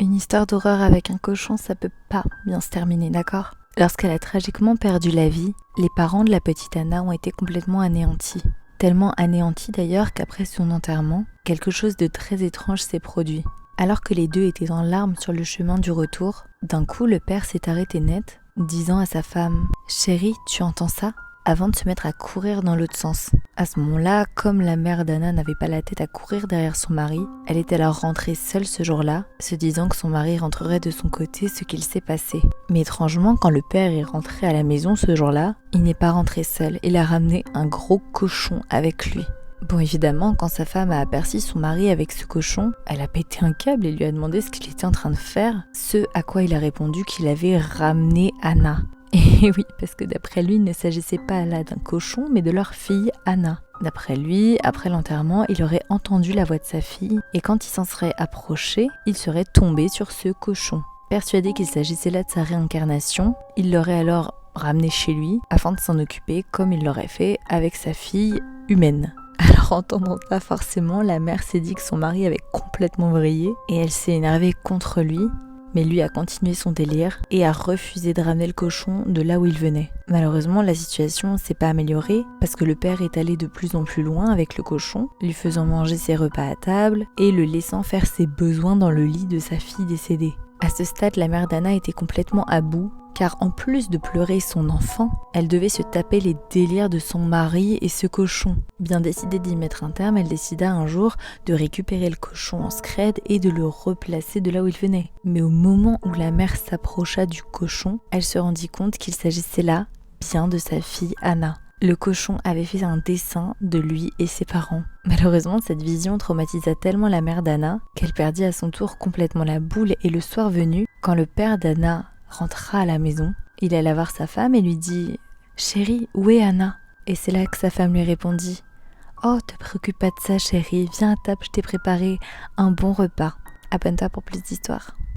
Une histoire d'horreur avec un cochon, ça peut pas bien se terminer, d'accord? Lorsqu'elle a tragiquement perdu la vie, les parents de la petite Anna ont été complètement anéantis. Tellement anéantis d'ailleurs qu'après son enterrement, quelque chose de très étrange s'est produit. Alors que les deux étaient en larmes sur le chemin du retour, d'un coup le père s'est arrêté net, disant à sa femme « Chérie, tu entends ça ?» avant de se mettre à courir dans l'autre sens. À ce moment-là, comme la mère d'Anna n'avait pas la tête à courir derrière son mari, elle est alors rentrée seule ce jour-là, se disant que son mari rentrerait de son côté, ce qu'il s'est passé. Mais étrangement, quand le père est rentré à la maison ce jour-là, il n'est pas rentré seul, il a ramené un gros cochon avec lui. Bon, évidemment, quand sa femme a aperçu son mari avec ce cochon, elle a pété un câble et lui a demandé ce qu'il était en train de faire, ce à quoi il a répondu qu'il avait ramené Anna. Et oui, parce que d'après lui, il ne s'agissait pas là d'un cochon, mais de leur fille Anna. D'après lui, après l'enterrement, il aurait entendu la voix de sa fille, et quand il s'en serait approché, il serait tombé sur ce cochon. Persuadé qu'il s'agissait là de sa réincarnation, il l'aurait alors ramené chez lui, afin de s'en occuper comme il l'aurait fait avec sa fille humaine. Alors entendant ça, forcément, la mère s'est dit que son mari avait complètement vrillé, et elle s'est énervée contre lui, mais lui a continué son délire et a refusé de ramener le cochon de là où il venait. Malheureusement, la situation s'est pas améliorée parce que le père est allé de plus en plus loin avec le cochon, lui faisant manger ses repas à table et le laissant faire ses besoins dans le lit de sa fille décédée. À ce stade, la mère d'Anna était complètement à bout, car en plus de pleurer son enfant, elle devait se taper les délires de son mari et ce cochon. Bien décidée d'y mettre un terme, elle décida un jour de récupérer le cochon en scred et de le replacer de là où il venait. Mais au moment où la mère s'approcha du cochon, elle se rendit compte qu'il s'agissait là bien de sa fille Anna. Le cochon avait fait un dessin de lui et ses parents. Malheureusement, cette vision traumatisa tellement la mère d'Anna qu'elle perdit à son tour complètement la boule et le soir venu, quand le père d'Anna rentra à la maison, il alla voir sa femme et lui dit « Chérie, où est Anna ?» Et c'est là que sa femme lui répondit « Oh, te préoccupe pas de ça chérie, viens à table, je t'ai préparé un bon repas. Abonne-toi pour plus d'histoires. »